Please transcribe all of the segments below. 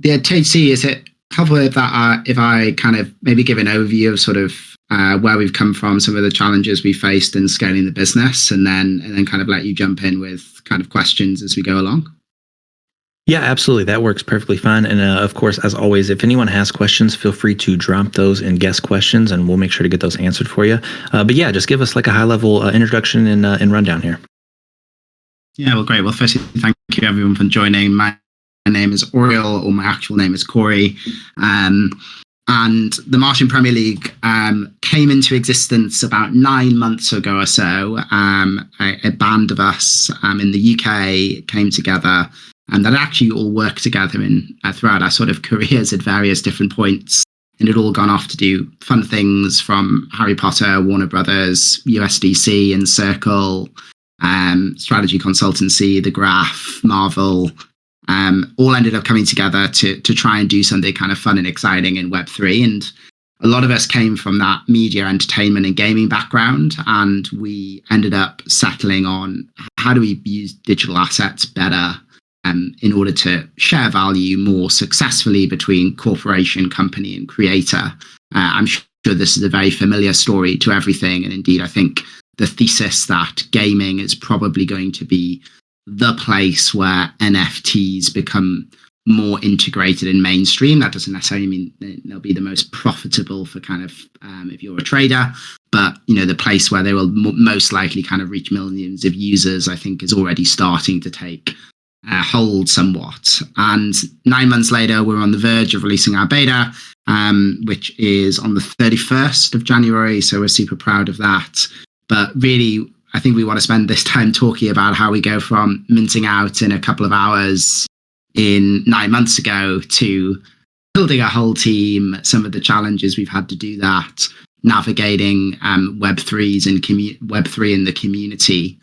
the THC, is it helpful if I kind of maybe give an overview of sort of where we've come from, some of the challenges we faced in scaling the business, and then kind of let you jump in with kind of questions as we go along? Yeah, absolutely. That works perfectly fine. And of course, as always, if anyone has questions, feel free to drop those in guest questions and we'll make sure to get those answered for you. But yeah, just give us like a high level introduction and rundown here. Yeah, well, great. Well, firstly, thank you everyone for joining. My name is Orieal, or my actual name is Corey. And the Martian Premier League came into existence about 9 months ago or so. A band of us in the UK came together, and that actually all worked together throughout our sort of careers at various different points. And it all gone off to do fun things from Harry Potter, Warner Brothers, USDC, and Circle, strategy consultancy, The Graph, Marvel. All ended up coming together to try and do something kind of fun and exciting in Web3. And a lot of us came from that media, entertainment, and gaming background. And we ended up settling on how do we use digital assets better in order to share value more successfully between corporation, company, and creator. I'm sure this is a very familiar story to everything. And indeed, I think the thesis that gaming is probably going to be the place where NFTs become more integrated in mainstream. That doesn't necessarily mean they'll be the most profitable for kind of if you're a trader, but the place where they will most likely kind of reach millions of users, I think, is already starting to take hold somewhat. And 9 months later, we're on the verge of releasing our beta, which is on the 31st of January. So we're super proud of that. But really, I think we want to spend this time talking about how we go from minting out in a couple of hours in 9 months ago to building a whole team, some of the challenges we've had to do that, navigating Web3 in the community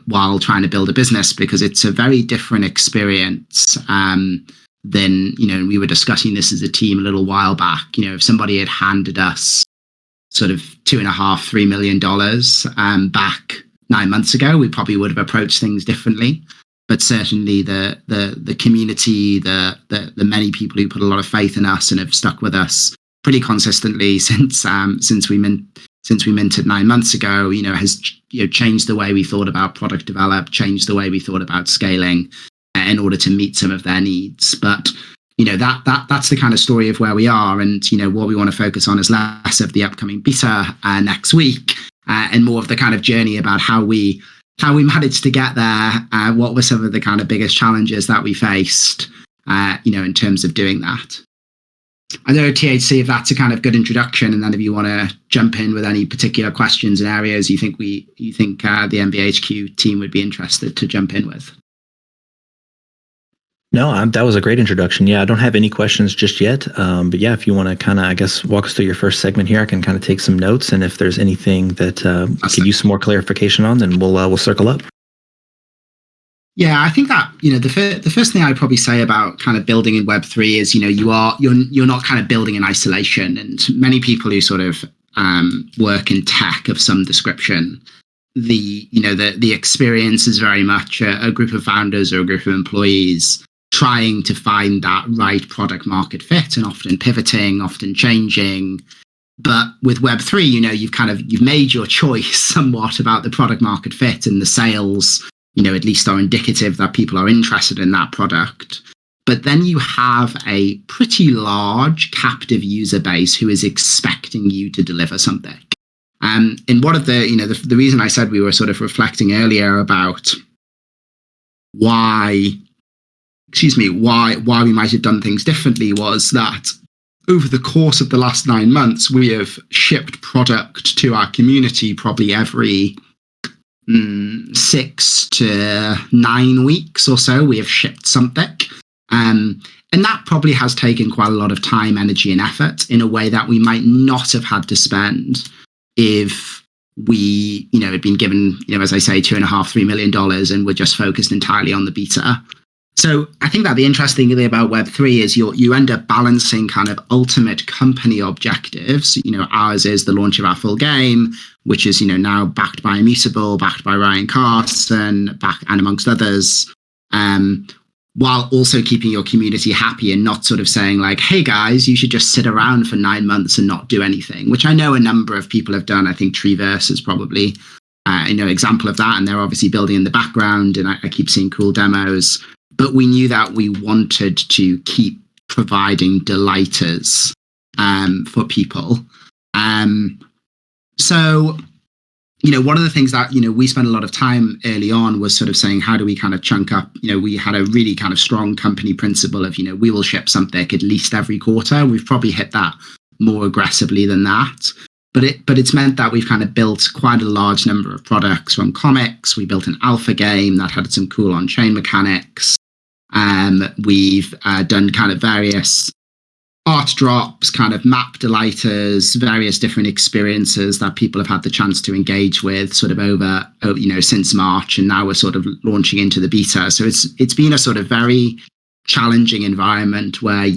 while trying to build a business, because it's a very different experience than, we were discussing this as a team a little while back. If somebody had handed us sort of $2.5-3 million back 9 months ago, we probably would have approached things differently. But certainly the community, the many people who put a lot of faith in us and have stuck with us pretty consistently since we minted 9 months ago, has changed the way we thought about product develop, changed the way we thought about scaling in order to meet some of their needs. But that's the kind of story of where we are. And, what we want to focus on is less of the upcoming beta next week and more of the kind of journey about how we managed to get there. What were some of the kind of biggest challenges that we faced, in terms of doing that. I know, THC, if that's a kind of good introduction, and then if you want to jump in with any particular questions and areas you think the MBHQ team would be interested to jump in with. No, that was a great introduction. Yeah, I don't have any questions just yet. But yeah, if you want to kind of, I guess, walk us through your first segment here, I can kind of take some notes. And if there's anything that I could use some more clarification on, then we'll circle up. Yeah, I think that, the first thing I'd probably say about kind of building in Web3 is, you're not kind of building in isolation. And many people who sort of work in tech of some description, the experience is very much a group of founders or a group of employees trying to find that right product market fit, and often pivoting, often changing. But with Web3, you've made your choice somewhat about the product market fit, and the sales, at least are indicative that people are interested in that product. But then you have a pretty large captive user base who is expecting you to deliver something. And one of the reason I said we were sort of reflecting earlier about why we might have done things differently was that over the course of the last 9 months, we have shipped product to our community probably every 6 to 9 weeks or so. We have shipped something. And that probably has taken quite a lot of time, energy, and effort in a way that we might not have had to spend if we, had been given, as I say, $2.5-3 million and we're just focused entirely on the beta. So I think that the interesting thing about Web3 is you end up balancing kind of ultimate company objectives. Ours is the launch of our full game, which is, now backed by Immutable, backed by Ryan Carson, and amongst others. while also keeping your community happy and not sort of saying like, hey guys, you should just sit around for 9 months and not do anything, which I know a number of people have done. I think Treeverse is probably example of that, and they're obviously building in the background, and I keep seeing cool demos. But we knew that we wanted to keep providing delighters for people. So, one of the things that, we spent a lot of time early on was sort of saying, how do we kind of chunk up? We had a really kind of strong company principle of, we will ship something at least every quarter. We've probably hit that more aggressively than that. But it's meant that we've kind of built quite a large number of products from comics. We built an alpha game that had some cool on-chain mechanics. We've done kind of various art drops, kind of map delighters, various different experiences that people have had the chance to engage with sort of over since March, and now we're sort of launching into the beta. So it's been a sort of very challenging environment where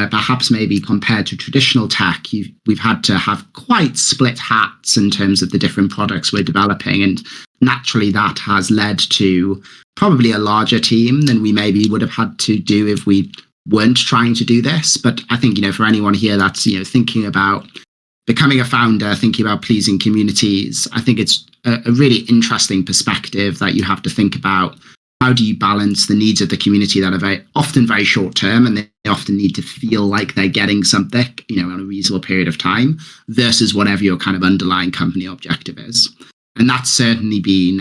perhaps maybe compared to traditional tech, we've had to have quite split hats in terms of the different products we're developing. And naturally that has led to probably a larger team than we maybe would have had to do if we weren't trying to do this. But I think, for anyone here that's, thinking about becoming a founder, thinking about pleasing communities, I think it's a really interesting perspective that you have to think about. How do you balance the needs of the community that are often very short term, and they often need to feel like they're getting something, on a reasonable period of time, versus whatever your kind of underlying company objective is. And that's certainly been,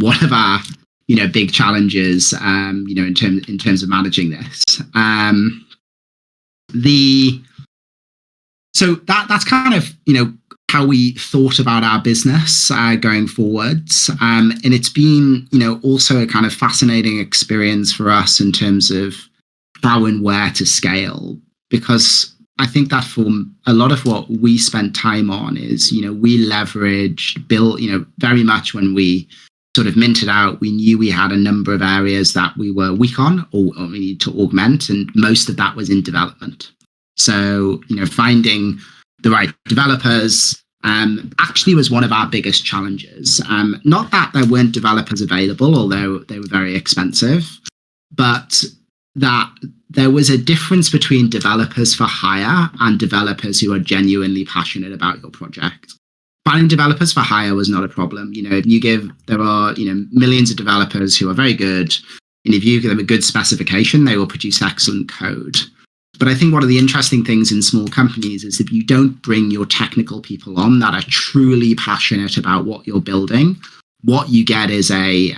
one of our, big challenges, in terms of managing this. So that's kind of, how we thought about our business going forwards. And it's been, also a kind of fascinating experience for us in terms of how and where to scale, because I think that for a lot of what we spent time on is, we leveraged, built, very much when we sort of minted out, we knew we had a number of areas that we were weak on or we need to augment, and most of that was in development. So, finding the right developers actually was one of our biggest challenges. Not that there weren't developers available, although they were very expensive, but that there was a difference between developers for hire and developers who are genuinely passionate about your project. Finding developers for hire was not a problem. There are millions of developers who are very good, and if you give them a good specification, they will produce excellent code. But I think one of the interesting things in small companies is if you don't bring your technical people on that are truly passionate about what you're building, what you get is a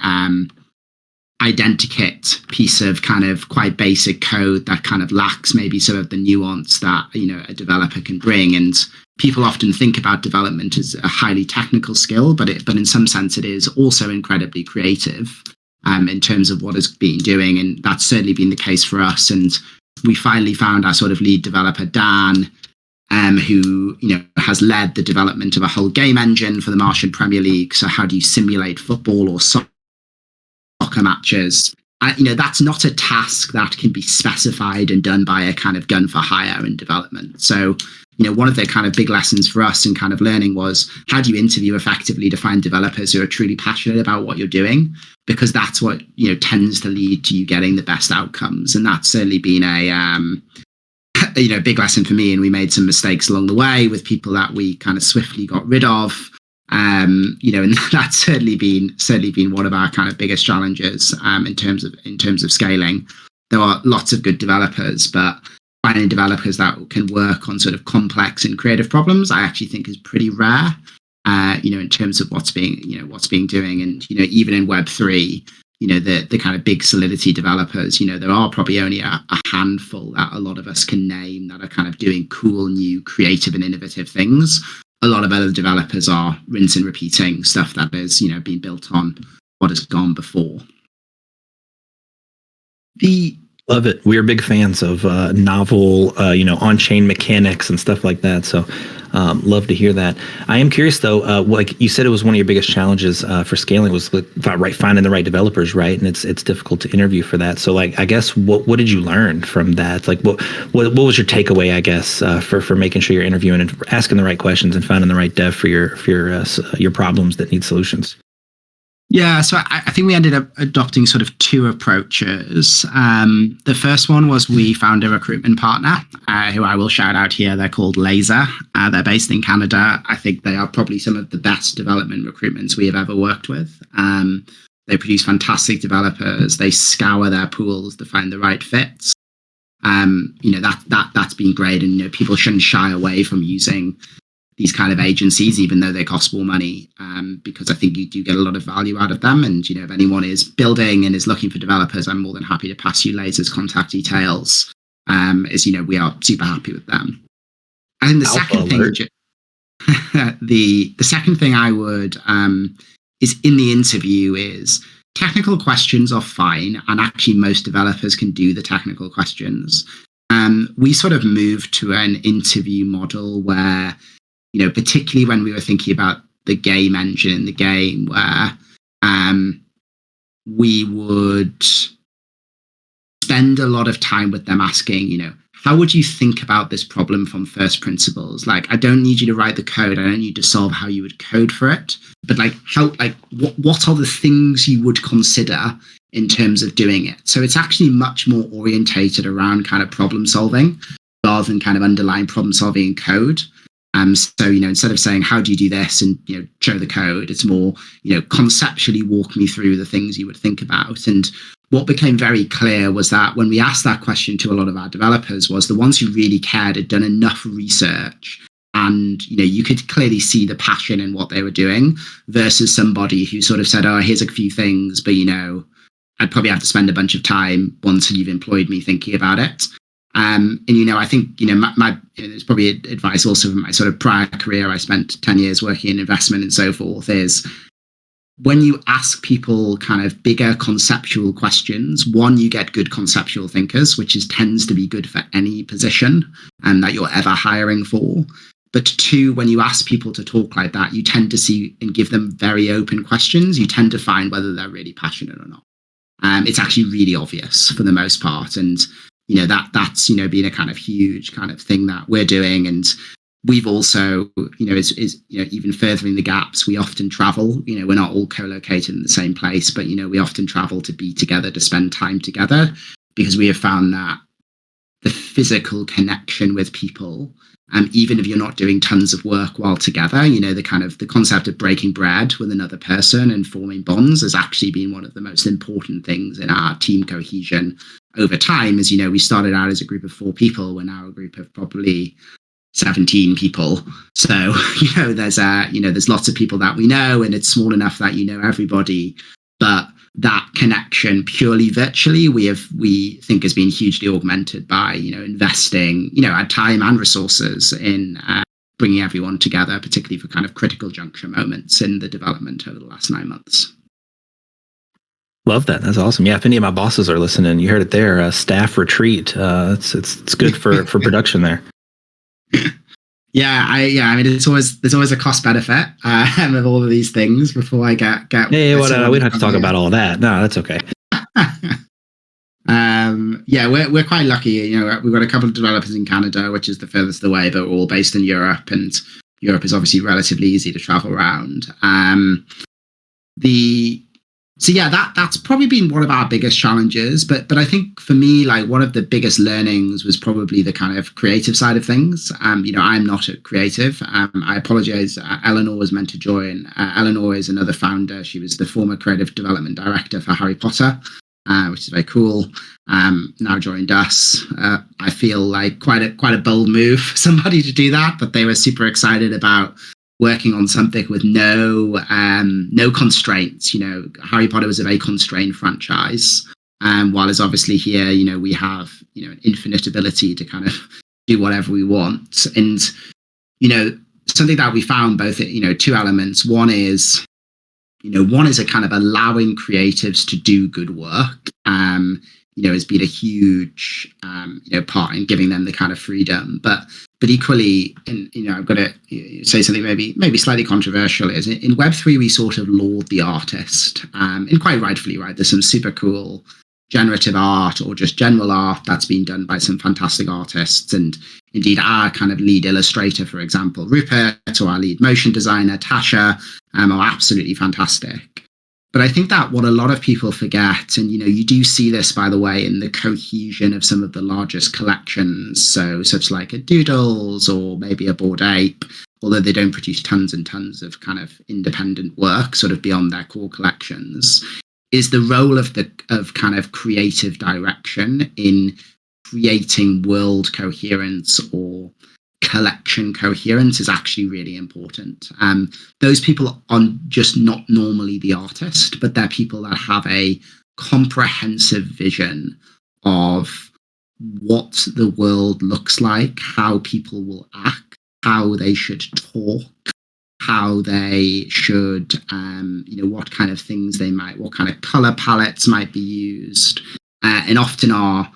identikit piece of kind of quite basic code that kind of lacks maybe some of the nuance that a developer can bring. And people often think about development as a highly technical skill, but in some sense it is also incredibly creative in terms of what it's been doing, and that's certainly been the case for us. And we finally found our sort of lead developer, Dan, who has led the development of a whole game engine for the Martian Premier League. So how do you simulate football or soccer matches? That's not a task that can be specified and done by a kind of gun for hire in development. So one of the kind of big lessons for us in kind of learning was, how do you interview effectively to find developers who are truly passionate about what you're doing? Because that's what tends to lead to you getting the best outcomes. And that's certainly been a big lesson for me. And we made some mistakes along the way with people that we kind of swiftly got rid of. And that's certainly been one of our kind of biggest challenges in terms of scaling. There are lots of good developers, but finding developers that can work on sort of complex and creative problems, I actually think is pretty rare. In terms of what's being doing, and even in Web3, the kind of big Solidity developers, there are probably only a handful that a lot of us can name that are kind of doing cool, new, creative, and innovative things. A lot of other developers are rinse and repeating stuff that has been built on what has gone before. Love it. We are big fans of novel, on-chain mechanics and stuff like that. So love to hear that. I am curious, though, like you said, it was one of your biggest challenges for scaling was finding the right developers, right? And it's difficult to interview for that. So, like, I guess, what did you learn from that? Like, what was your takeaway, I guess, for making sure you're interviewing and asking the right questions and finding the right dev for your problems that need solutions? Yeah, so I think we ended up adopting sort of two approaches. The first one was we found a recruitment partner who I will shout out here. They're called Laser. They're based in Canada. I think they are probably some of the best development recruitments we have ever worked with. They produce fantastic developers. They scour their pools to find the right fits. That's been great, and people shouldn't shy away from using these kind of agencies, even though they cost more money, because I think you do get a lot of value out of them. And if anyone is building and is looking for developers, I'm more than happy to pass you Laser's contact details. We are super happy with them. And the second thing, the second thing I would is in the interview is technical questions are fine, and actually most developers can do the technical questions. We sort of moved to an interview model where, particularly when we were thinking about the game engine in the game, where we would spend a lot of time with them asking, how would you think about this problem from first principles? Like, I don't need you to write the code. I don't need to solve how you would code for it. But what are the things you would consider in terms of doing it? So it's actually much more orientated around kind of problem solving rather than kind of underlying problem solving in code. So, instead of saying, how do you do this and, show the code, it's more, conceptually walk me through the things you would think about. And what became very clear was that when we asked that question to a lot of our developers, was the ones who really cared had done enough research, and, you could clearly see the passion in what they were doing, versus somebody who sort of said, oh, here's a few things, but, I'd probably have to spend a bunch of time once you've employed me thinking about it. And, I think, there's probably advice also from my sort of prior career. I spent 10 years working in investment and so forth, is when you ask people kind of bigger conceptual questions, one, you get good conceptual thinkers, which tends to be good for any position that you're ever hiring for. But two, when you ask people to talk like that, you tend to see and give them very open questions. You tend to find whether they're really passionate or not. It's actually really obvious for the most part. And that's been a kind of huge kind of thing that we're doing. And we've also, even furthering the gaps, we often travel. We're not all co-located in the same place, but we often travel to be together, to spend time together, because we have found that the physical connection with people, even if you're not doing tons of work while together, the concept of breaking bread with another person and forming bonds has actually been one of the most important things in our team cohesion over time. As we started out as a group of 4 people, we're now a group of probably 17 people. So, there's lots of people that we know, and it's small enough that everybody, but that connection purely virtually, we think has been hugely augmented by, investing, our time and resources in bringing everyone together, particularly for kind of critical juncture moments in the development over the last 9 months. Love that. That's awesome. Yeah, if any of my bosses are listening, you heard it there. Staff retreat. It's good for production there. Yeah, I mean, there's always a cost benefit of all of these things before I get. Yeah, we don't have to talk about all that. No, that's okay. We're quite lucky. We've got a couple of developers in Canada, which is the furthest away, but we're all based in Europe, and Europe is obviously relatively easy to travel around. That's probably been one of our biggest challenges. But I think for me, like, one of the biggest learnings was probably the kind of creative side of things. I'm not a creative. I apologize. Eleanor was meant to join. Eleanor is another founder. She was the former creative development director for Harry Potter, which is very cool. Now joined us. I feel like quite a bold move for somebody to do that, but they were super excited about working on something with no constraints. Harry Potter was a very constrained franchise. While as obviously here, we have, an infinite ability to kind of do whatever we want. And, something that we found both, 2 elements. One is a kind of allowing creatives to do good work. Has been a huge, part in giving them the kind of freedom. But equally, and I've got to say something maybe slightly controversial, is in Web3 we sort of laud the artist, and quite rightfully, right? There's some super cool generative art or just general art that's been done by some fantastic artists, and indeed our kind of lead illustrator, for example, Rupert, or our lead motion designer, Tasha, are absolutely fantastic. But I think that what a lot of people forget, and you do see this, by the way, in the cohesion of some of the largest collections, so such like a Doodles or maybe a Bored Ape, although they don't produce tons and tons of kind of independent work sort of beyond their core collections, is the role of kind of creative direction in creating world coherence or collection coherence is actually really important. Those people are just not normally the artist, but they're people that have a comprehensive vision of what the world looks like, how people will act, how they should talk, how they should, what kind of things what kind of color palettes might be used, and often are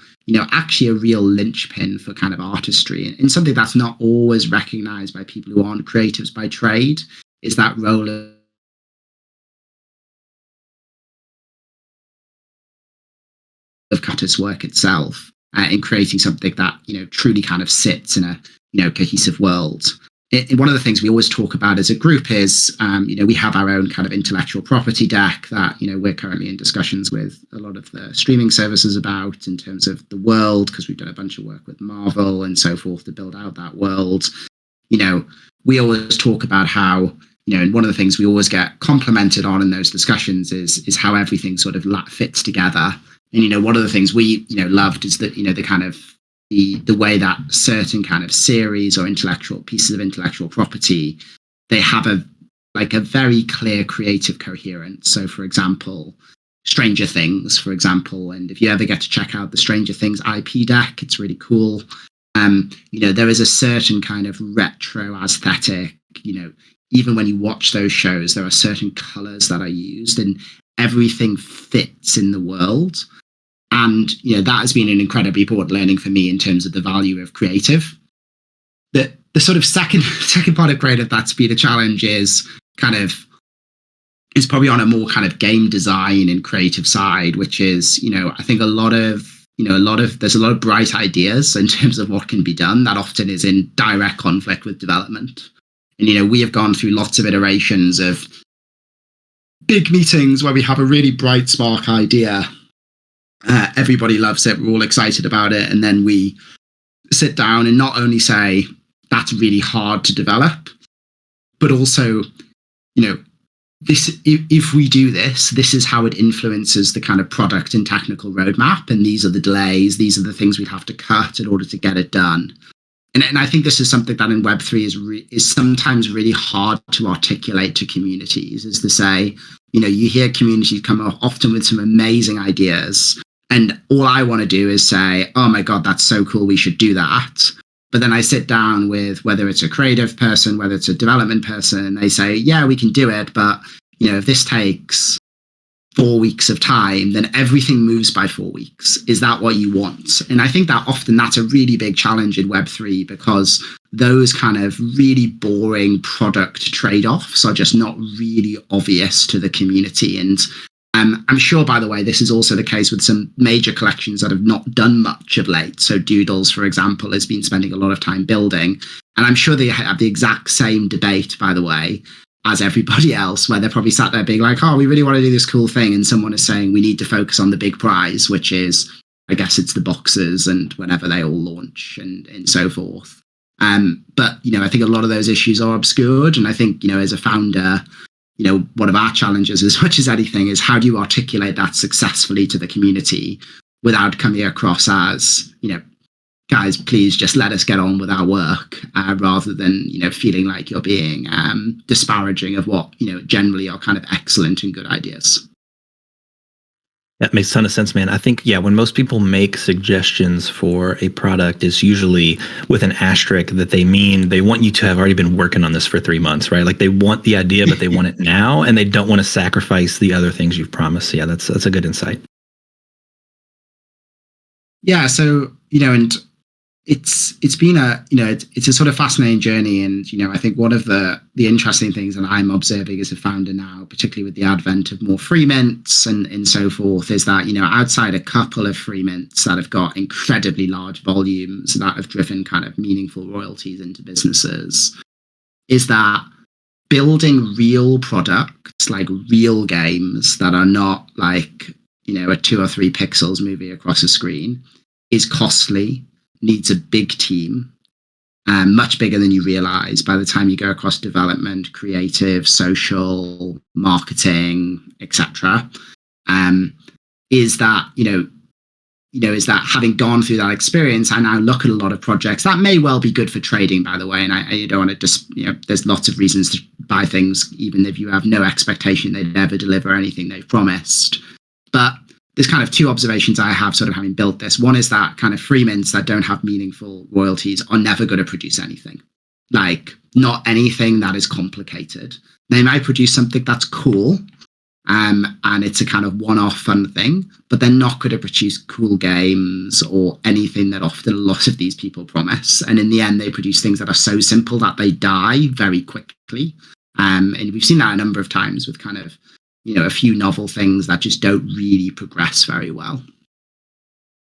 actually a real linchpin for kind of artistry, and something that's not always recognized by people who aren't creatives by trade is that role of Cutter's work itself in creating something that truly kind of sits in a cohesive world. One of the things we always talk about as a group is, we have our own kind of intellectual property deck that, we're currently in discussions with a lot of the streaming services about in terms of the world, because we've done a bunch of work with Marvel and so forth to build out that world. We always talk about how, and one of the things we always get complimented on in those discussions is how everything sort of fits together. And, one of the things we, loved is that, the kind of the way that certain kind of series or intellectual pieces of intellectual property, they have a very clear creative coherence. So, for example, Stranger Things, for example, and if you ever get to check out the Stranger Things IP deck, it's really cool. There is a certain kind of retro aesthetic. Even when you watch those shows, there are certain colors that are used, and everything fits in the world. And, that has been an incredibly important learning for me in terms of the value of creative. The sort of second part of creative that's been a challenge is probably on a more kind of game design and creative side, which is, I think there's a lot of bright ideas in terms of what can be done that often is in direct conflict with development. And, we have gone through lots of iterations of big meetings where we have a really bright spark idea. Everybody loves it. We're all excited about it. And then we sit down and not only say that's really hard to develop, but also, if we do this is how it influences the kind of product and technical roadmap. And these are the delays. These are the things we'd have to cut in order to get it done. And I think this is something that in Web3 is sometimes really hard to articulate to communities, is to say, you hear communities come up often with some amazing ideas. And all I want to do is say, oh my God, that's so cool, we should do that. But then I sit down with whether it's a creative person, whether it's a development person, and they say, yeah, we can do it. But, if this takes 4 weeks of time, then everything moves by 4 weeks. Is that what you want? And I think that often that's a really big challenge in Web3, because those kind of really boring product trade-offs are just not really obvious to the community. And I'm sure, by the way, this is also the case with some major collections that have not done much of late. So Doodles, for example, has been spending a lot of time building. And I'm sure they have the exact same debate, by the way, as everybody else, where they're probably sat there being like, oh, we really want to do this cool thing. And someone is saying we need to focus on the big prize, which is, I guess it's the boxes and whenever they all launch and so forth. But, I think a lot of those issues are obscured. And I think, as a founder, one of our challenges as much as anything is how do you articulate that successfully to the community without coming across as, guys, please just let us get on with our work, rather than, feeling like you're being disparaging of what, generally are kind of excellent and good ideas. That makes a ton of sense, man. I think, when most people make suggestions for a product, it's usually with an asterisk that they mean they want you to have already been working on this for 3 months, right? Like they want the idea, but they want it now, and they don't want to sacrifice the other things you've promised. Yeah, that's a good insight. Yeah, so, and it's been it's a sort of fascinating journey. And, I think one of the interesting things that I'm observing as a founder now, particularly with the advent of more free mints and so forth, is that, outside a couple of free mints that have got incredibly large volumes that have driven kind of meaningful royalties into businesses, is that building real products, like real games that are not like, a 2 or 3 pixels moving across a screen, is costly, needs a big team, much bigger than you realize by the time you go across development, creative, social, marketing, etc. Is that, is that having gone through that experience, I now look at a lot of projects that may well be good for trading, by the way. And I don't want to just, there's lots of reasons to buy things, even if you have no expectation they'd ever deliver anything they've promised. But there's kind of 2 observations I have sort of having built this. One is that kind of free mints that don't have meaningful royalties are never going to produce anything. Like, not anything that is complicated. They might produce something that's cool, and it's a kind of one-off fun thing, but they're not going to produce cool games or anything that often a lot of these people promise. And in the end, they produce things that are so simple that they die very quickly. And we've seen that a number of times with kind of, a few novel things that just don't really progress very well.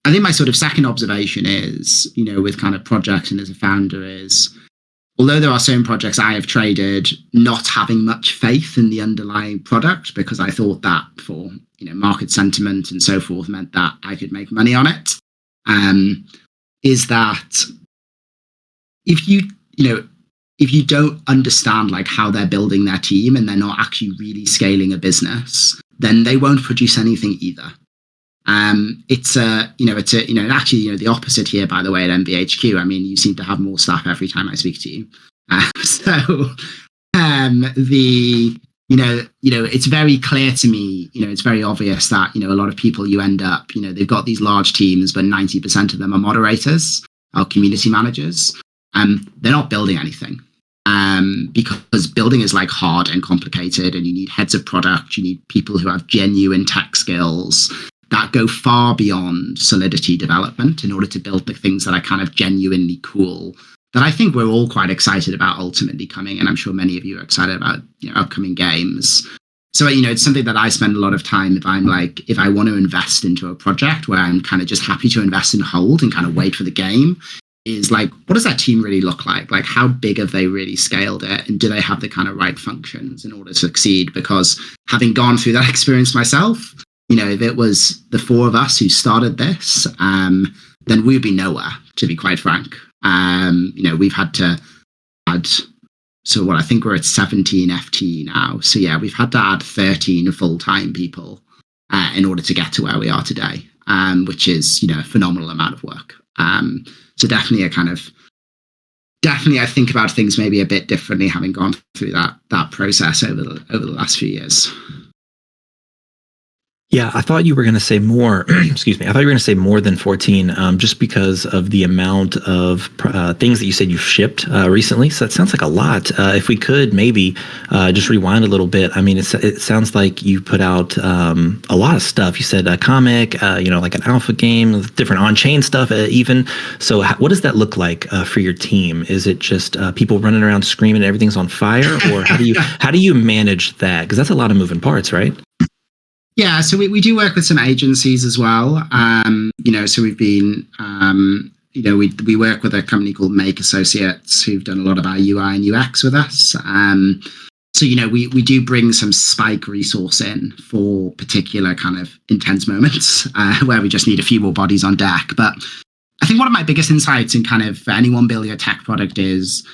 I think my sort of second observation is, with kind of projects and as a founder is, although there are certain projects I have traded not having much faith in the underlying product because I thought that for, market sentiment and so forth meant that I could make money on it, is that if you don't understand like how they're building their team and they're not actually really scaling a business, then they won't produce anything either. It's actually the opposite here, by the way, at MBHQ. I mean, you seem to have more staff every time I speak to you. It's very clear to me, it's very obvious that, a lot of people you end up, they've got these large teams, but 90% of them are moderators or community managers. They're not building anything. Because building is like hard and complicated, and you need heads of product, you need people who have genuine tech skills that go far beyond Solidity development in order to build the things that are kind of genuinely cool, that I think we're all quite excited about ultimately coming. And I'm sure many of you are excited about upcoming games. So, it's something that I spend a lot of time if I want to invest into a project where I'm kind of just happy to invest and hold and kind of wait for the game, is like, what does that team really look like? Like, how big have they really scaled it? And do they have the kind of right functions in order to succeed? Because having gone through that experience myself, if it was the 4 of us who started this, then we'd be nowhere, to be quite frank. We've had to add, so what, I think we're at 17 FT now. So yeah, we've had to add 13 full-time people in order to get to where we are today, which is, a phenomenal amount of work. So definitely I think about things maybe a bit differently, having gone through that process over the last few years. Yeah, I thought you were going to say more. Excuse me. I thought you were going to say more than 14, just because of the amount of things that you said you've shipped recently. So that sounds like a lot. If we could maybe just rewind a little bit. I mean, it sounds like you put out a lot of stuff. You said a comic, like an alpha game, different on-chain stuff, even. So what does that look like for your team? Is it just people running around screaming everything's on fire, or how do you manage that? Because that's a lot of moving parts, right? Yeah, so we do work with some agencies as well. So we've been, we work with a company called Make Associates who've done a lot of our UI and UX with us. So, we do bring some spike resource in for particular kind of intense moments where we just need a few more bodies on deck. But I think one of my biggest insights in kind of for anyone building a tech product is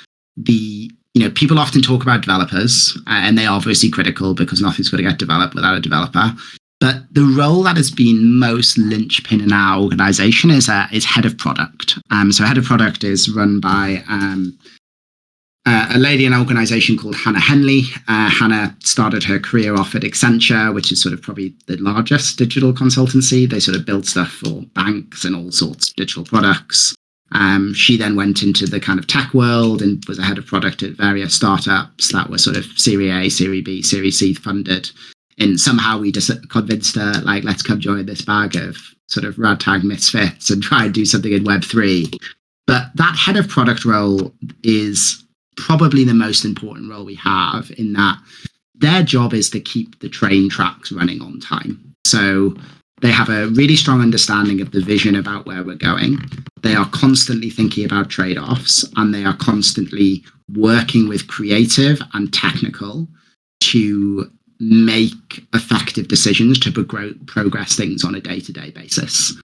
people often talk about developers, and they are obviously critical because nothing's going to get developed without a developer. But the role that has been most linchpin in our organization is head of product. So head of product is run by a lady in an organization called Hannah Henley. Hannah started her career off at Accenture, which is sort of probably the largest digital consultancy. They sort of build stuff for banks and all sorts of digital products. She then went into the kind of tech world and was a head of product at various startups that were sort of Series A, Series B, Series C funded. And somehow we just convinced her, like, let's come join this bag of sort of ragtag misfits and try and do something in Web3. But that head of product role is probably the most important role we have, in that their job is to keep the train tracks running on time. So they have a really strong understanding of the vision about where we're going. They are constantly thinking about trade-offs, and they are constantly working with creative and technical to make effective decisions to progress things on a day-to-day basis.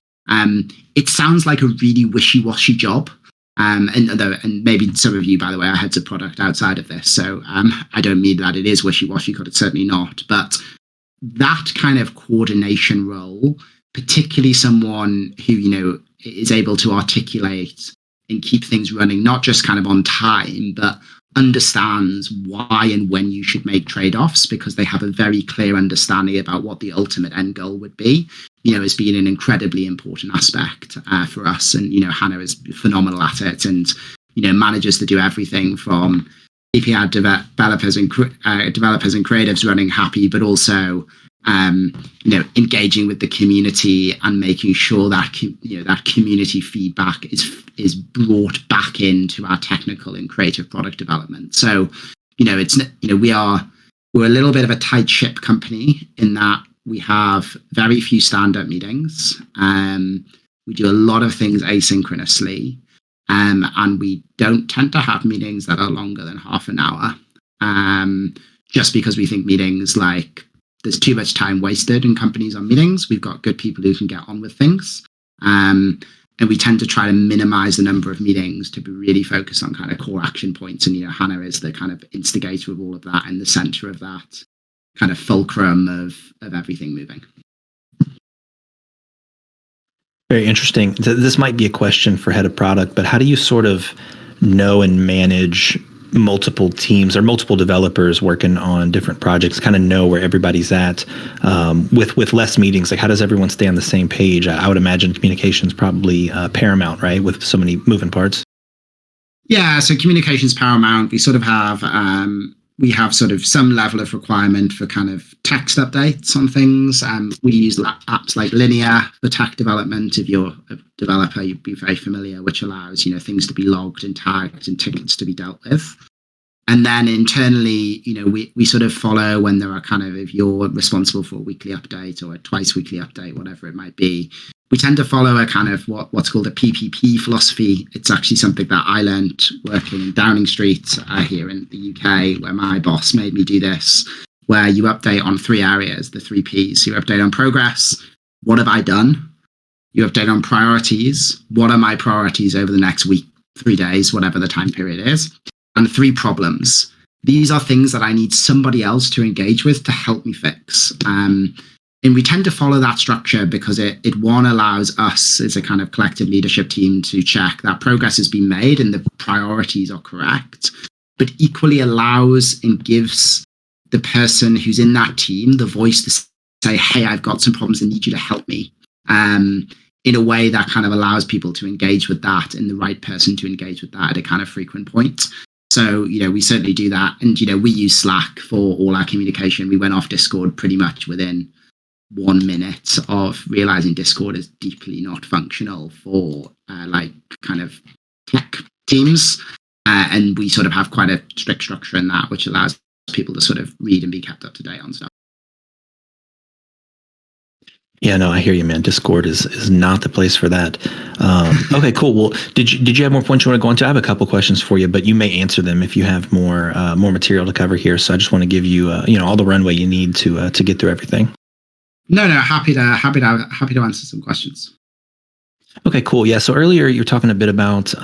It sounds like a really wishy-washy job. And maybe some of you, by the way, are heads of product outside of this. So I don't mean that it is wishy-washy, because it's certainly not. But that kind of coordination role, particularly someone who, is able to articulate and keep things running, not just kind of on time, but understands why and when you should make trade-offs, because they have a very clear understanding about what the ultimate end goal would be, has been an incredibly important aspect for us. And, Hannah is phenomenal at it, and, manages to do everything from keeping our developers and creatives running happy, but also engaging with the community and making sure that that community feedback is brought back into our technical and creative product development. So we're a little bit of a tight ship company in that we have very few stand-up meetings. We do a lot of things asynchronously, and we don't tend to have meetings that are longer than half an hour, just because we think meetings, like, there's too much time wasted in companies on meetings. We've got good people who can get on with things. And we tend to try to minimize the number of meetings to be really focused on kind of core action points. And, Hannah is the kind of instigator of all of that, in the center of that kind of fulcrum of everything moving. Very interesting. This might be a question for head of product, but how do you sort of know and manage multiple teams or multiple developers working on different projects, kind of know where everybody's at with less meetings? Like, how does everyone stay on the same page? I would imagine communication's probably paramount, right? With so many moving parts. Yeah, so communication's paramount. We sort of have sort of some level of requirement for kind of text updates on things. We use apps like Linear for tech development. If you're a developer, you'd be very familiar, which allows, things to be logged and tagged and tickets to be dealt with. And then internally, we sort of follow when there are kind of, if you're responsible for a weekly update or a twice weekly update, whatever it might be, we tend to follow a kind of what's called a PPP philosophy. It's actually something that I learned working in Downing Street here in the UK, where my boss made me do this, where you update on 3 areas, the 3 Ps. You update on progress. What have I done? You update on priorities. What are my priorities over the next week, 3 days, whatever the time period is? And 3 problems. These are things that I need somebody else to engage with to help me fix. And we tend to follow that structure because it one, allows us as a kind of collective leadership team to check that progress has been made and the priorities are correct, but equally allows and gives the person who's in that team the voice to say, hey, I've got some problems and need you to help me, in a way that kind of allows people to engage with that and the right person to engage with that at a kind of frequent point. So, we certainly do that. And, we use Slack for all our communication. We went off Discord pretty much within 1 minute of realizing Discord is deeply not functional for kind of tech teams. And we sort of have quite a strict structure in that, which allows people to sort of read and be kept up to date on stuff. Yeah, no, I hear you, man. Discord is not the place for that. Okay, cool. Well, did you have more points you want to go into? I have a couple questions for you, but you may answer them if you have more material to cover here. So I just want to give you all the runway you need to get through everything. No, happy to answer some questions. Okay, cool. Yeah. So earlier you were talking a bit about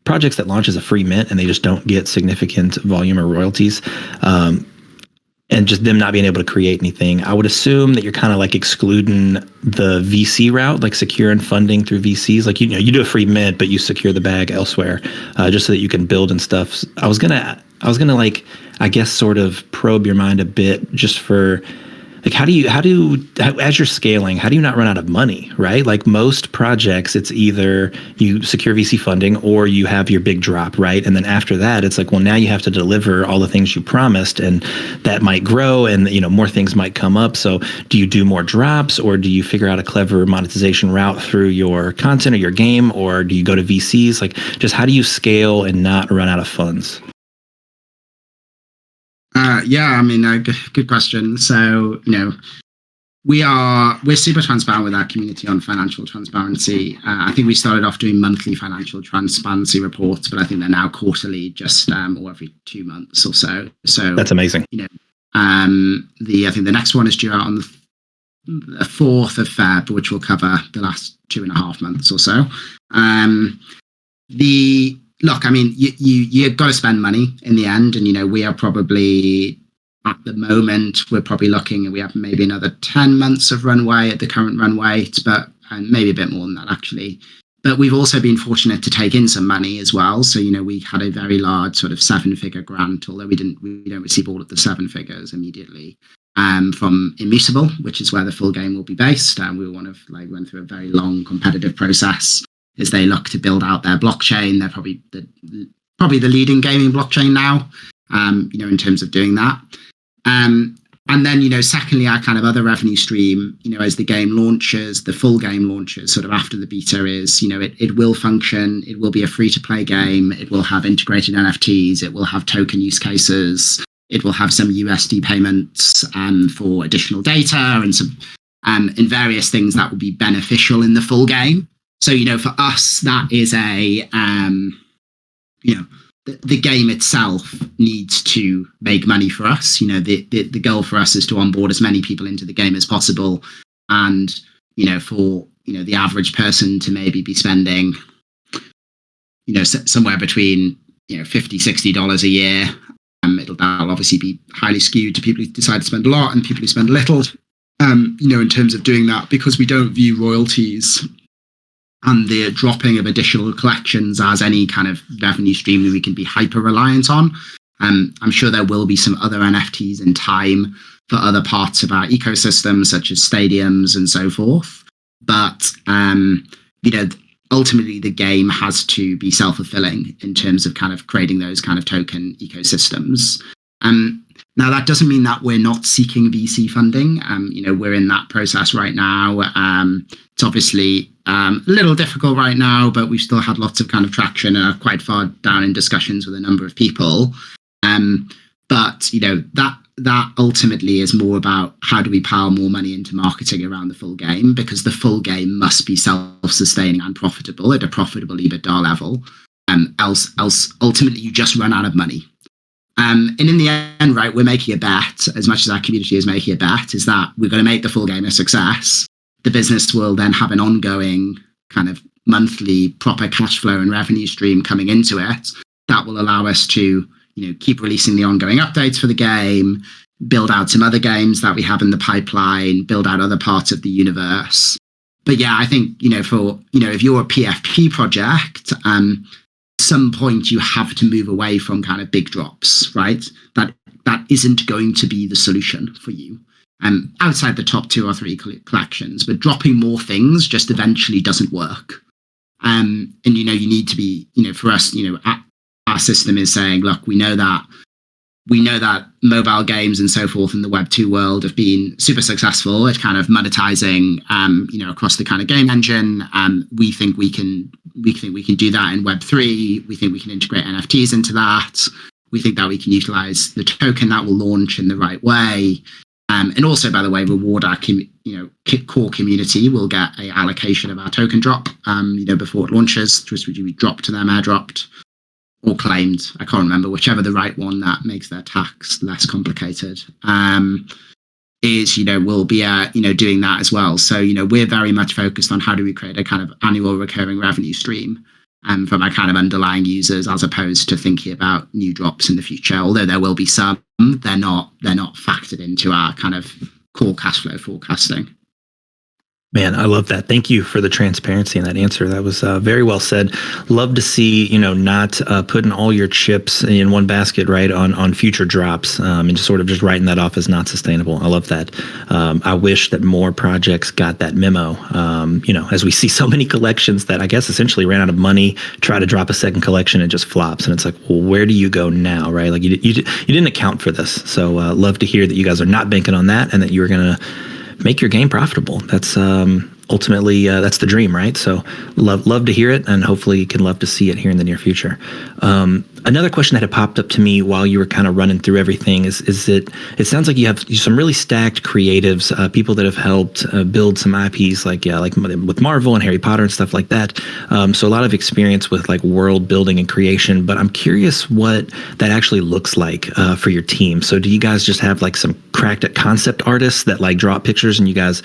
projects that launch as a free mint and they just don't get significant volume or royalties. And just them not being able to create anything. I would assume that you're kind of like excluding the VC route, like securing funding through VCs. Like, you do a free mint, but you secure the bag elsewhere, just so that you can build and stuff. I was gonna like, I guess, sort of probe your mind a bit, just for like, how as you're scaling, how do you not run out of money, right? Like most projects, it's either you secure VC funding or you have your big drop, right? And then after that, it's like, well, now you have to deliver all the things you promised, and that might grow and, more things might come up. So do you do more drops, or do you figure out a clever monetization route through your content or your game, or do you go to VCs? Like, just how do you scale and not run out of funds? Yeah, good question. So, we're super transparent with our community on financial transparency. I think we started off doing monthly financial transparency reports, but I think they're now quarterly, just or every 2 months or so. So that's amazing. I think the next one is due out on the 4th of Feb, which will cover the last 2.5 months or so. Look, I mean, you've got to spend money in the end, and we are probably, at the moment, we're probably looking, and we have maybe another 10 months of runway at the current run rate, and maybe a bit more than that actually. But we've also been fortunate to take in some money as well. So we had a very large sort of 7-figure grant, although we don't receive all of the 7 figures immediately, from Immutable, which is where the full game will be based. We went through a very long competitive process as they look to build out their blockchain. They're probably the leading gaming blockchain now, in terms of doing that. And then, secondly, our kind of other revenue stream, as the game launches, the full game launches sort of after the beta is, it will function. It will be a free-to-play game. It will have integrated NFTs. It will have token use cases. It will have some USD payments for additional data and some and various things that will be beneficial in the full game. So, for us, that is the game itself needs to make money for us. The goal for us is to onboard as many people into the game as possible. And, for, the average person to maybe be spending, somewhere between, $50, $60 a year. That'll obviously be highly skewed to people who decide to spend a lot and people who spend little, in terms of doing that, because we don't view royalties and the dropping of additional collections as any kind of revenue stream that we can be hyper reliant on. I'm sure there will be some other NFTs in time for other parts of our ecosystem, such as stadiums and so forth. But, ultimately the game has to be self-fulfilling in terms of kind of creating those kind of token ecosystems. Now, that doesn't mean that we're not seeking VC funding. We're in that process right now. It's obviously a little difficult right now, but we've still had lots of kind of traction and are quite far down in discussions with a number of people. But that ultimately is more about how do we power more money into marketing around the full game, because the full game must be self-sustaining and profitable at a profitable EBITDA level. Else ultimately you just run out of money. And in the end, right, we're making a bet, as much as our community is making a bet, is that we're going to make the full game a success. The business will then have an ongoing kind of monthly proper cash flow and revenue stream coming into it that will allow us to, keep releasing the ongoing updates for the game, build out some other games that we have in the pipeline, build out other parts of the universe. But yeah, I think, if you're a PFP project, some point you have to move away from kind of big drops, right? That isn't going to be the solution for you. Outside the top 2 or 3 collections, but dropping more things just eventually doesn't work. And you need to be, for us, our system is saying, look, we know that mobile games and so forth in the Web 2 world have been super successful at kind of monetizing, across the kind of game engine. We think we can do that in Web 3. We think we can integrate NFTs into that. We think that we can utilize the token that will launch in the right way. And also, by the way, reward our core community. Will get an allocation of our token drop, before it launches, which would be dropped to them, airdropped, or claimed. I can't remember, whichever the right one that makes their tax less complicated. We'll be doing that as well. So we're very much focused on how do we create a kind of annual recurring revenue stream from our kind of underlying users, as opposed to thinking about new drops in the future. Although there will be some, they're not factored into our kind of core cash flow forecasting. Man, I love that. Thank you for the transparency in that answer. That was very well said. Love to see, not putting all your chips in one basket, right, on future drops, and just sort of just writing that off as not sustainable. I love that. I wish that more projects got that memo. As we see so many collections that I guess essentially ran out of money, try to drop a second collection, it just flops. And it's like, well, where do you go now, right? Like you didn't account for this. So love to hear that you guys are not banking on that and that you're going to make your game profitable. That's ultimately that's the dream, right? So love to hear it, and hopefully you can love to see it here in the near future. Another question that had popped up to me while you were kind of running through everything is it sounds like you have some really stacked creatives, people that have helped build some IPs like with Marvel and Harry Potter and stuff like that. So a lot of experience with like world building and creation, but I'm curious what that actually looks like for your team. So do you guys just have like some cracked concept artists that like draw up pictures and you guys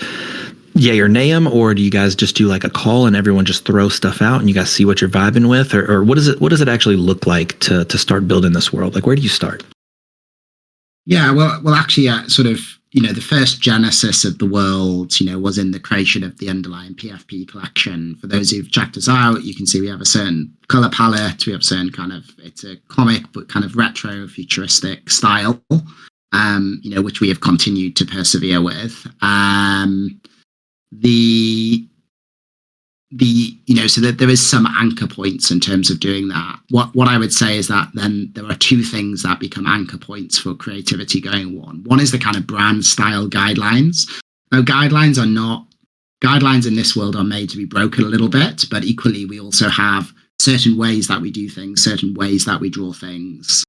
yay or nay them, or do you guys just do like a call and everyone just throws stuff out and you guys see what you're vibing with, or what does it actually look like to start building this world? Like, where do you start? Yeah, well, actually, sort of, the first genesis of the world, was in the creation of the underlying PFP collection. For those who've checked us out, you can see we have a certain color palette, we have a certain kind of, it's a comic but kind of retro futuristic style, which we have continued to persevere with. So that there is some anchor points in terms of doing that. What I would say is that then there are two things that become anchor points for creativity going on. One is the kind of brand style guidelines. Now, guidelines in this world are made to be broken a little bit, but equally we also have certain ways that we do things, certain ways that we draw things,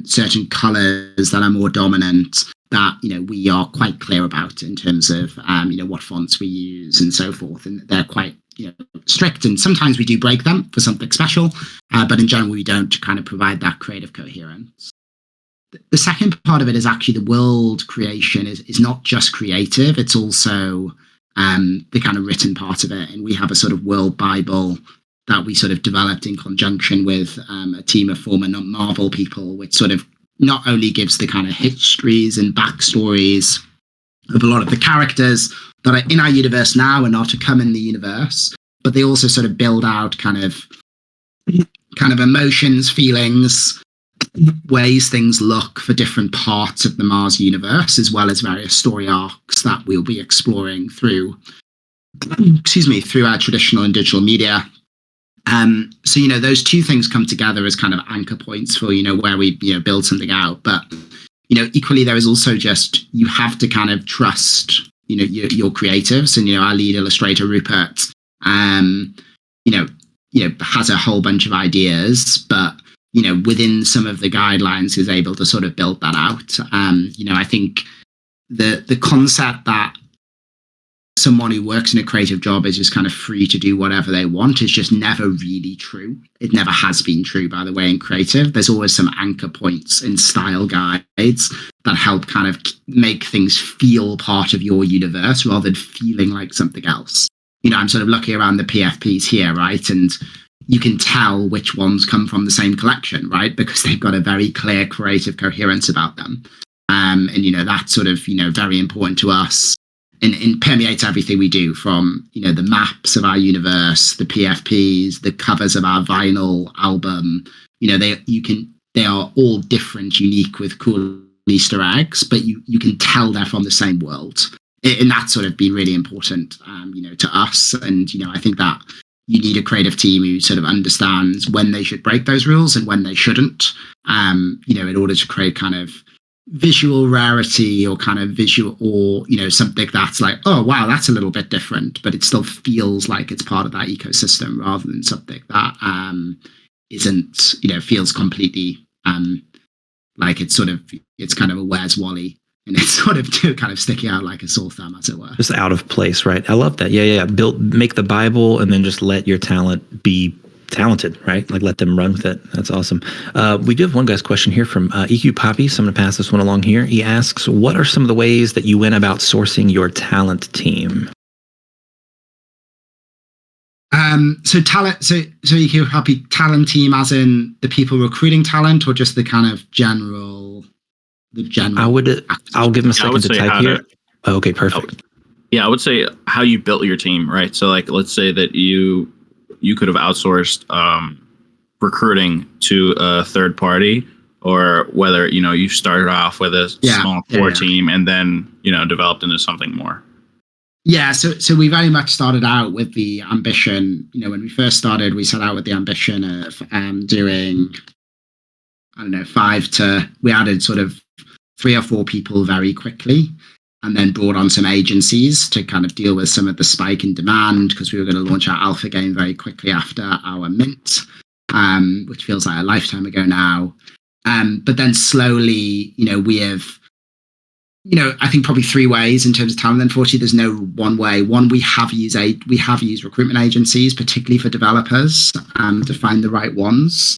certain colors that are more dominant, that we are quite clear about in terms of what fonts we use and so forth, and they're quite strict, and sometimes we do break them for something special, but in general we don't kind of provide that creative coherence. The second part of it is actually the world creation is not just creative, it's also the kind of written part of it, and we have a sort of world Bible that we sort of developed in conjunction with a team of former Marvel people, which sort of not only gives the kind of histories and backstories of a lot of the characters that are in our universe now and are to come in the universe, but they also sort of build out kind of emotions, feelings, ways things look for different parts of the Mars universe, as well as various story arcs that we'll be exploring through our traditional and digital media. So those two things come together as kind of anchor points for where we build something out, but equally there is also just, you have to kind of trust your creatives, and our lead illustrator Rupert has a whole bunch of ideas, but within some of the guidelines is able to sort of build that out. I think the concept that someone who works in a creative job is just kind of free to do whatever they want is just never really true. It never has been true, by the way, in creative. There's always some anchor points in style guides that help kind of make things feel part of your universe rather than feeling like something else. I'm sort of looking around the PFPs here, right? And you can tell which ones come from the same collection, right? Because they've got a very clear creative coherence about them. And that's sort of, very important to us. And permeates everything we do, from the maps of our universe, the PFPs, the covers of our vinyl album. They are all different, unique, with cool Easter eggs, but you can tell they're from the same world, and that's sort of been really important, to us. And I think that you need a creative team who sort of understands when they should break those rules and when they shouldn't, in order to create kind of visual rarity, or kind of visual, or something that's like, oh wow, that's a little bit different, but it still feels like it's part of that ecosystem, rather than something that isn't, feels completely like it's kind of a Where's Wally, and it's sort of kind of sticking out like a sore thumb, as it were. Just out of place, right? I love that. Yeah. Make the Bible, and then just let your talent be talented, right? Like, let them run with it. That's awesome. We do have one guy's question here from EQ Poppy, so I'm going to pass this one along here. He asks, what are some of the ways that you went about sourcing your talent team? So EQ Poppy, talent team as in the people recruiting talent, or just the kind of general? I'll give him a second to type here. Okay, perfect. I would say how you built your team, right? So like, let's say that you could have outsourced recruiting to a third party, or whether you started off with a small core team and then developed into something more. So we very much started out with the ambition. When we first started, we set out with the ambition of doing, we added sort of 3 or 4 people very quickly. and then brought on some agencies to kind of deal with some of the spike in demand, because we were going to launch our alpha game very quickly after our mint, which feels like a lifetime ago now. But then slowly, we have, I think probably three ways in terms of talent. Unfortunately, there's no one way. One, we have used recruitment agencies, particularly for developers, to find the right ones.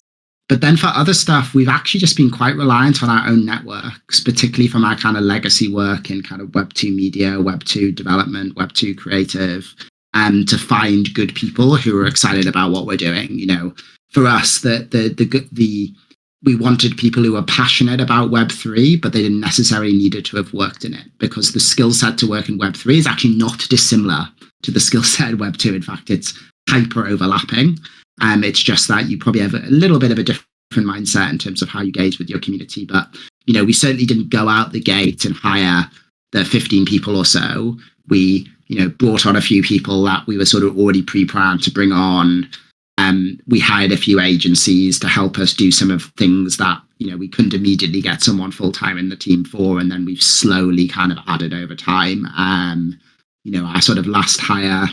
But then for other stuff, we've actually just been quite reliant on our own networks, particularly from our kind of legacy work in kind of Web 2 media, Web 2 development, Web 2 creative, to find good people who are excited about what we're doing. For us, we wanted people who were passionate about Web3, but they didn't necessarily needed to have worked in it, because the skill set to work in Web3 is actually not dissimilar to the skill set in Web2. In fact, it's hyper overlapping. It's just that you probably have a little bit of a different mindset in terms of how you engage with your community. But, we certainly didn't go out the gate and hire the 15 people or so. We, brought on a few people that we were sort of already pre-planned to bring on. We hired a few agencies to help us do some of things that, we couldn't immediately get someone full-time in the team for. And then we've slowly kind of added over time. Our sort of last hire,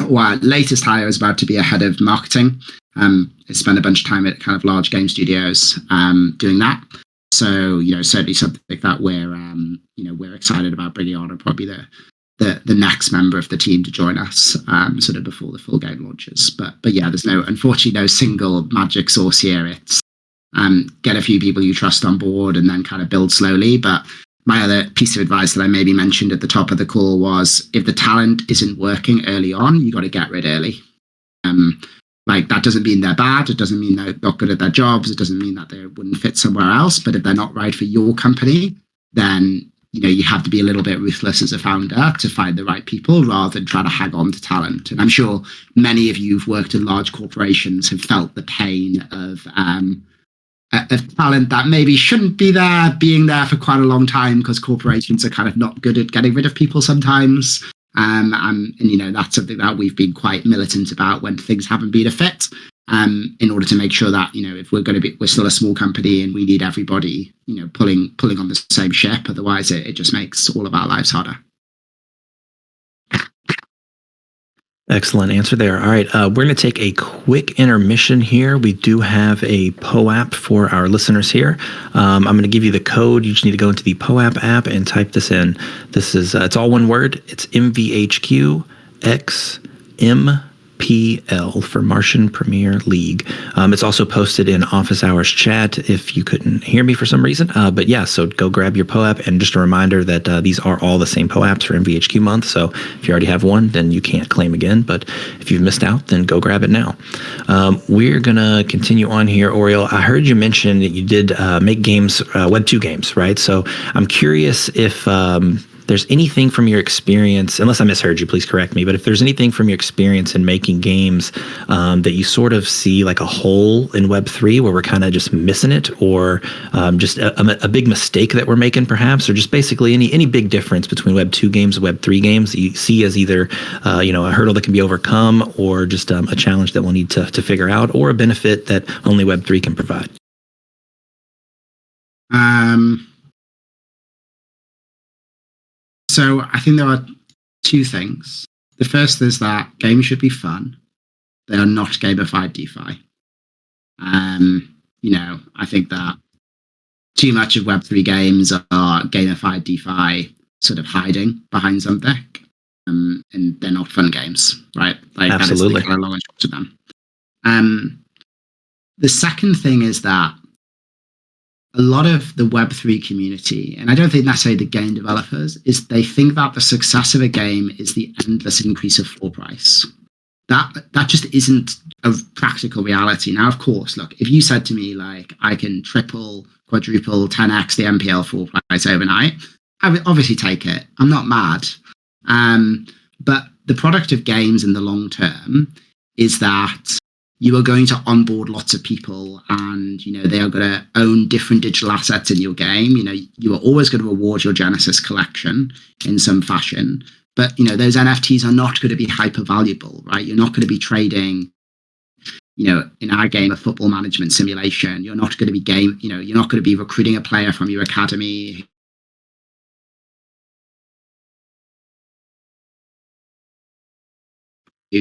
or our latest hire, is about to be a head of marketing. I spent a bunch of time at kind of large game studios doing that. So, certainly something that we're excited about bringing on, and probably the next member of the team to join us sort of before the full game launches. But yeah, there's unfortunately no single magic sauce here. It's get a few people you trust on board and then kind of build slowly. But my other piece of advice that I maybe mentioned at the top of the call was, if the talent isn't working early on, you got to get rid early. That doesn't mean they're bad. It doesn't mean they're not good at their jobs. It doesn't mean that they wouldn't fit somewhere else. But if they're not right for your company, then you have to be a little bit ruthless as a founder to find the right people, rather than try to hang on to talent. And I'm sure many of you who've worked in large corporations have felt the pain of talent that maybe shouldn't be there, being there for quite a long time, because corporations are kind of not good at getting rid of people sometimes. And that's something that we've been quite militant about when things haven't been a fit, in order to make sure that, if we're still a small company and we need everybody, pulling on the same ship. Otherwise it just makes all of our lives harder. Excellent answer there. All right, we're going to take a quick intermission here. We do have a POAP for our listeners here. I'm going to give you the code. You just need to go into the POAP app and type this in. This is it's all one word. It's MVHQXM PL for Martian Premier League. It's also posted in Office Hours chat if you couldn't hear me for some reason. But yeah, so go grab your POAP. And just a reminder that these are all the same POAPs for MVHQ month. So if you already have one, then you can't claim again. But if you've missed out, then go grab it now. We're going to continue on here, Orieal. I heard you mention that you did make games, Web 2 games, right? So I'm curious if there's anything from your experience, unless I misheard you, please correct me, but if there's anything from your experience in making games that you sort of see like a hole in Web3 where we're kind of just missing it, or just a big mistake that we're making perhaps, or just basically any big difference between Web 2 games and Web 3 games that you see as either a hurdle that can be overcome, or just a challenge that we'll need to figure out, or a benefit that only Web 3 can provide? So I think there are two things. The first is that games should be fun. They are not gamified DeFi. I think that too much of Web3 games are gamified DeFi sort of hiding behind something. And they're not fun games, right? Absolutely. That is the kind of long and short of them. The second thing is that a lot of the Web3 community, and I don't think necessarily the game developers, is they think that the success of a game is the endless increase of floor price. That just isn't a practical reality. Now, of course, look, if you said to me, like, I can triple, quadruple, 10x the MPL floor price overnight, I would obviously take it. I'm not mad. But the product of games in the long term is that you are going to onboard lots of people, and they are going to own different digital assets in your game. You are always going to reward your Genesis collection in some fashion, but those NFTs are not going to be hyper valuable, right? You're not going to be trading, in our game, a football management simulation. You're not going to be you're not going to be recruiting a player from your academy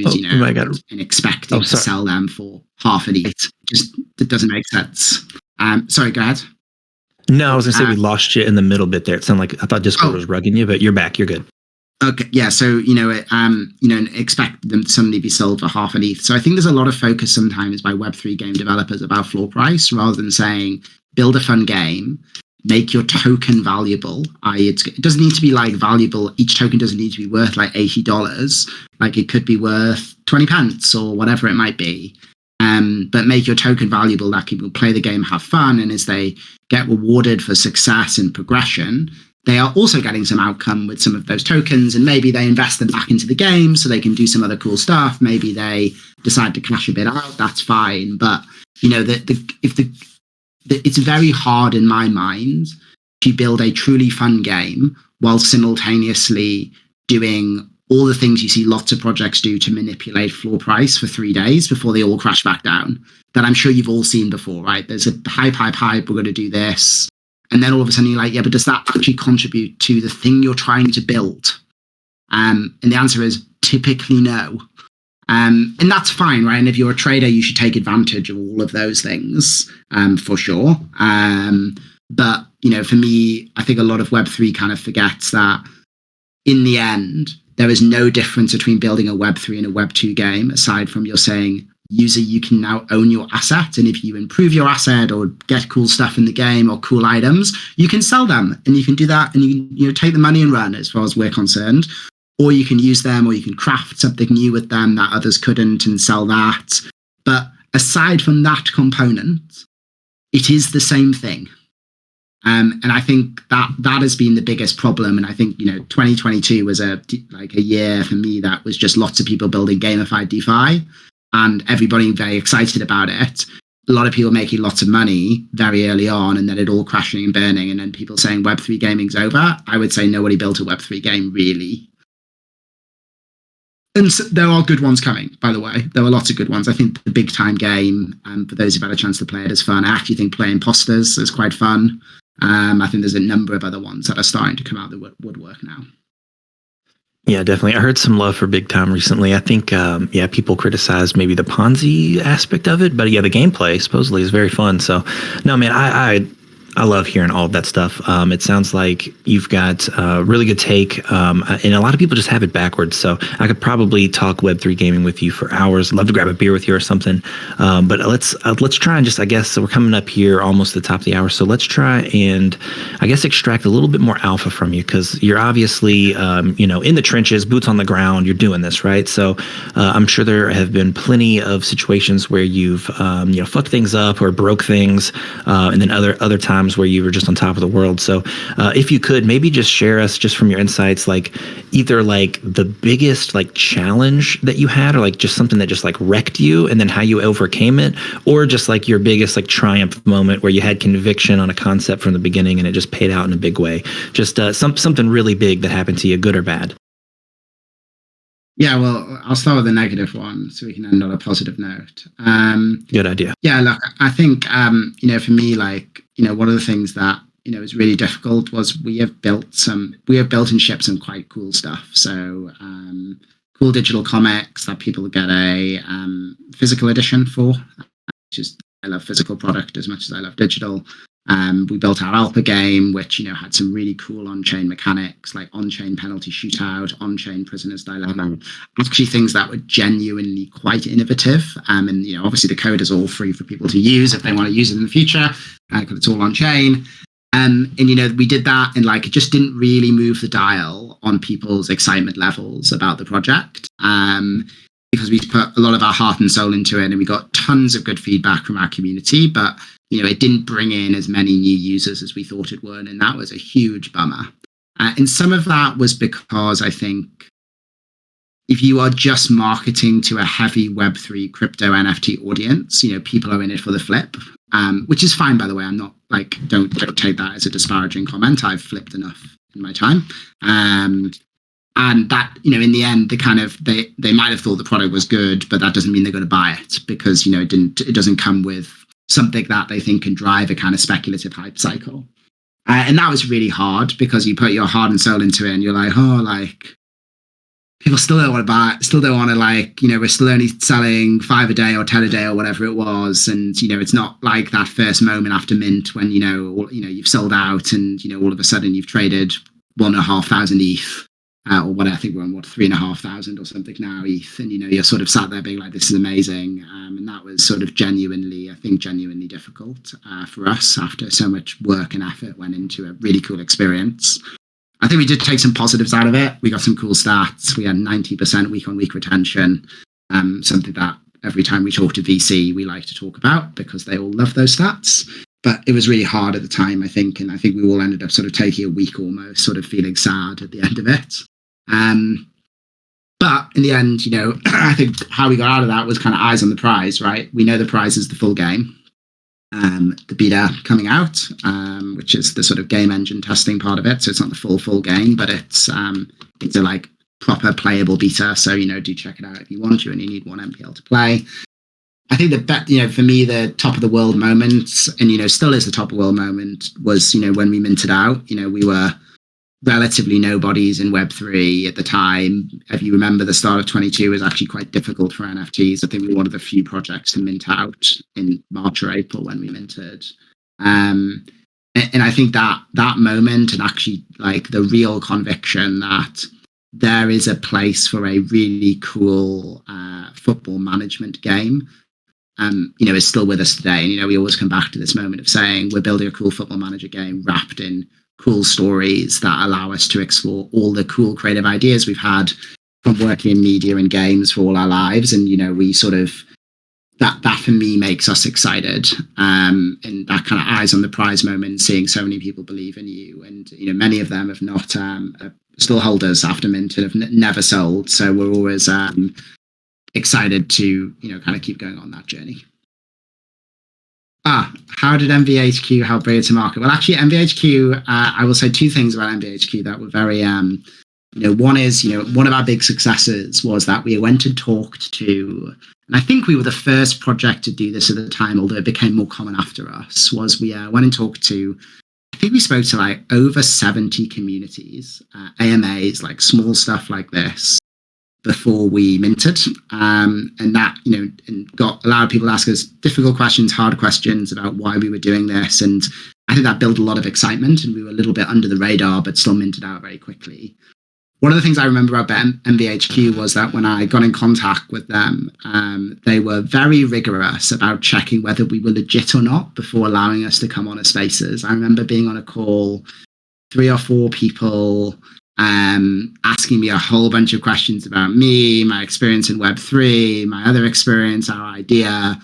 Oh my God. and expecting to sorry. sell them for half an ETH. Just that doesn't make sense. Sorry, go ahead. No, I was gonna say we lost you in the middle bit there. It sounded like I thought Discord was rugging you, but you're back. You're good. Okay, yeah. So expect them to suddenly be sold for half an ETH. So I think there's a lot of focus sometimes by Web3 game developers about floor price rather than saying build a fun game, make your token valuable. It doesn't need to be like valuable. Each token doesn't need to be worth like $80. Like it could be worth 20 pence or whatever it might be. But make your token valuable that people play the game, have fun, and as they get rewarded for success and progression, they are also getting some outcome with some of those tokens, and maybe they invest them back into the game so they can do some other cool stuff. Maybe they decide to cash a bit out. That's fine. But it's very hard in my mind to build a truly fun game while simultaneously doing all the things you see lots of projects do to manipulate floor price for 3 days before they all crash back down. That I'm sure you've all seen before, right? There's a hype, we're going to do this. And then all of a sudden you're like, yeah, but does that actually contribute to the thing you're trying to build? And the answer is typically no. And that's fine, right? And if you're a trader, you should take advantage of all of those things, for sure. But, for me, I think a lot of Web3 kind of forgets that in the end, there is no difference between building a Web3 and a Web2 game, aside from you're saying, user, you can now own your asset. And if you improve your asset or get cool stuff in the game or cool items, you can sell them and you can do that and you can take the money and run as far as we're concerned. Or you can use them or you can craft something new with them that others couldn't and sell that. But aside from that component, it is the same thing. And I think that has been the biggest problem. And I think, 2022 was a year for me that was just lots of people building gamified DeFi and everybody very excited about it. A lot of people making lots of money very early on and then it all crashing and burning. And then people saying Web3 gaming's over. I would say nobody built a Web3 game really. And so there are good ones coming, by the way. There are lots of good ones. I think the big time game, for those who've had a chance to play it, is fun. I actually think playing Imposters is quite fun. I think there's a number of other ones that are starting to come out of the woodwork now. Yeah, definitely. I heard some love for Big Time recently. I think, people criticized maybe the Ponzi aspect of it, but yeah, the gameplay supposedly is very fun. So, no, man, I love hearing all of that stuff. It sounds like you've got a really good take, and a lot of people just have it backwards. So I could probably talk Web3 gaming with you for hours. Love to grab a beer with you or something. But let's try and just, I guess, so we're coming up here almost at the top of the hour. So let's try and, I guess, extract a little bit more alpha from you because you're obviously, in the trenches, boots on the ground. You're doing this, right? So I'm sure there have been plenty of situations where you've, fucked things up or broke things, and then other times where you were just on top of the world. So if you could maybe just share us just from your insights, like either like the biggest like challenge that you had or like just something that just like wrecked you and then how you overcame it, or just like your biggest like triumph moment where you had conviction on a concept from the beginning and it just paid out in a big way. Just something really big that happened to you, good or bad. Yeah, well, I'll start with the negative one so we can end on a positive note. Good idea. Yeah, look, I think, for me, one of the things that, was really difficult was we have built and shipped some quite cool stuff. So cool digital comics that people get a physical edition for. I love physical product as much as I love digital. We built our Alpha game, which had some really cool on-chain mechanics, like on-chain penalty shootout, on-chain prisoner's dilemma. Actually, things that were genuinely quite innovative. And obviously, the code is all free for people to use if they want to use it in the future, because it's all on-chain. And we did that, and it just didn't really move the dial on people's excitement levels about the project. Because we put a lot of our heart and soul into it, and we got tons of good feedback from our community, but it didn't bring in as many new users as we thought it would, and that was a huge bummer. And some of that was because I think if you are just marketing to a heavy Web3 crypto NFT audience, people are in it for the flip, which is fine, by the way. I'm not don't take that as a disparaging comment. I've flipped enough in my time. And that, in the end, they might have thought the product was good, but that doesn't mean they're going to buy it because, it doesn't come with something that they think can drive a kind of speculative hype cycle. And that was really hard because you put your heart and soul into it and you're like, people still don't want to buy, still don't want to, like, we're still only selling 5 a day or 10 a day or whatever it was. And, it's not like that first moment after mint when, you've sold out and, all of a sudden you've traded 1,500 ETH. Or what I think we're on 3,500 or something now ETH, and you're sort of sat there being like, this is amazing, and that was sort of genuinely difficult for us after so much work and effort went into a really cool experience. I think we did take some positives out of it. We got some cool stats. We had 90% week-on-week retention, something that every time we talk to VC we like to talk about because they all love those stats. But it was really hard at the time, I think, and I think we all ended up sort of taking a week almost, sort of feeling sad at the end of it. But in the end, I think how we got out of that was kind of eyes on the prize, right? We know the prize is the full game. The beta coming out, which is the sort of game engine testing part of it. So it's not the full game, but it's a like proper playable beta. So, do check it out if you want to, and you need one MPL to play. I think for me, the top of the world moment, and, still is the top of the world moment, was, when we minted out. We were relatively nobodies in Web3 at the time. If you remember, the start of 22 was actually quite difficult for NFTs. I think we were one of the few projects to mint out in March or April when we minted. And I think that moment, and actually like the real conviction that there is a place for a really cool football management game, is still with us today. And, we always come back to this moment of saying we're building a cool football manager game wrapped in cool stories that allow us to explore all the cool creative ideas we've had from working in media and games for all our lives. And, we sort of, that for me makes us excited. And that kind of eyes on the prize moment, seeing so many people believe in you. And, many of them have not, still holders after mint and have never sold. So we're always excited to, kind of keep going on that journey. How did MVHQ help bring it to market? Well, actually, MVHQ, I will say two things about MVHQ that were very, one is, one of our big successes was that we went and talked to, and I think we were the first project to do this at the time, although it became more common after us, was we went and talked to, I think we spoke to like over 70 communities, AMAs, like small stuff like this, before we minted, and that allowed people to ask us difficult questions, hard questions about why we were doing this, and I think that built a lot of excitement, and we were a little bit under the radar, but still minted out very quickly. One of the things I remember about MVHQ was that when I got in contact with them, they were very rigorous about checking whether we were legit or not before allowing us to come on as Spaces. I remember being on a call, 3 or 4 people asking me a whole bunch of questions about me, my experience in Web3, my other experience, our idea.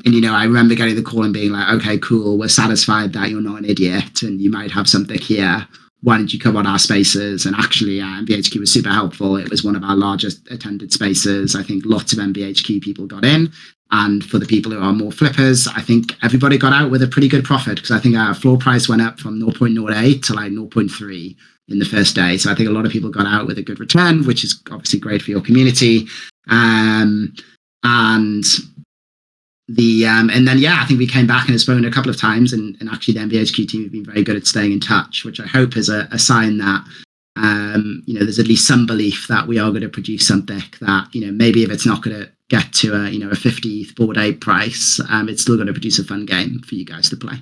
And, I remember getting the call and being like, okay, cool, we're satisfied that you're not an idiot and you might have something here. Why don't you come on our Spaces? And actually, MBHQ was super helpful. It was one of our largest attended Spaces. I think lots of MBHQ people got in. And for the people who are more flippers, I think everybody got out with a pretty good profit, because I think our floor price went up from 0.08 to like 0.3 in the first day. So I think a lot of people got out with a good return, which is obviously great for your community. And then, I think we came back and have spoken a couple of times, and actually the MBHQ team have been very good at staying in touch, which I hope is a sign that, there's at least some belief that we are going to produce something that, maybe if it's not going to get to a 50 board ape price, it's still going to produce a fun game for you guys to play.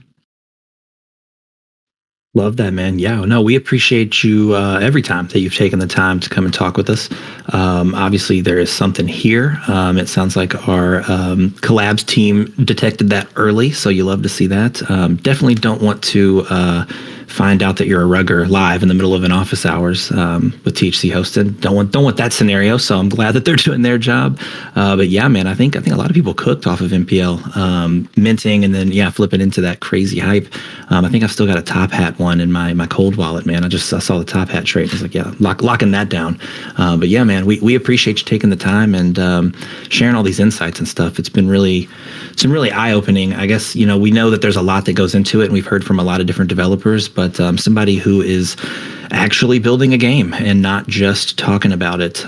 Love that, man. Yeah, no, we appreciate you every time that you've taken the time to come and talk with us. Obviously, there is something here. It sounds like our collabs team detected that early, so you love to see that. Definitely don't want to find out that you're a rugger live in the middle of an office hours with THC hosted. Don't want that scenario. So I'm glad that they're doing their job. But yeah, man, I think a lot of people cooked off of MPL, minting and then flipping into that crazy hype. I think I've still got a Top Hat one in my cold wallet, man. I saw the Top Hat trade. I was like, locking that down. But yeah, man, we appreciate you taking the time and sharing all these insights and stuff. It's been really eye-opening. I guess, we know that there's a lot that goes into it, and we've heard from a lot of different developers, but somebody who is actually building a game and not just talking about it.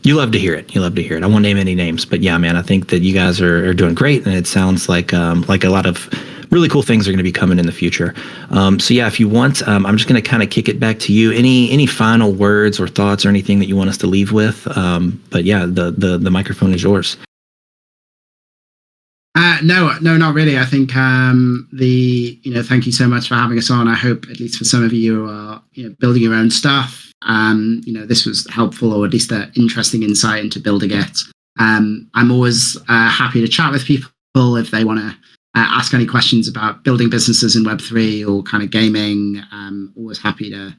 You love to hear it. I won't name any names, but yeah, man, I think that you guys are doing great, and it sounds like a lot of really cool things are going to be coming in the future. So yeah, if you want, I'm just going to kind of kick it back to you. Any final words or thoughts or anything that you want us to leave with? But yeah, the microphone is yours. No, not really. I think thank you so much for having us on. I hope at least for some of you who are building your own stuff, this was helpful, or at least an interesting insight into building it. I'm always happy to chat with people if they want to ask any questions about building businesses in Web3 or kind of gaming. I'm always happy to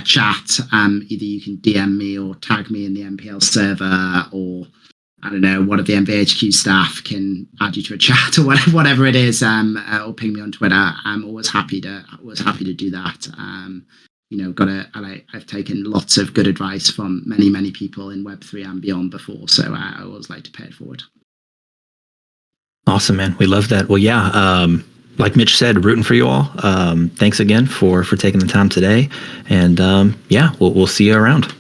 chat. Either you can DM me or tag me in the MPL server, or I don't know, one of the MVHQ staff can add you to a chat or whatever it is, or ping me on Twitter. I'm always happy to do that. I've taken lots of good advice from many people in Web3 and beyond before, so I always like to pay it forward. Awesome, man. We love that. Well, yeah, like Mitch said, rooting for you all. Thanks again for taking the time today, and yeah, we'll see you around.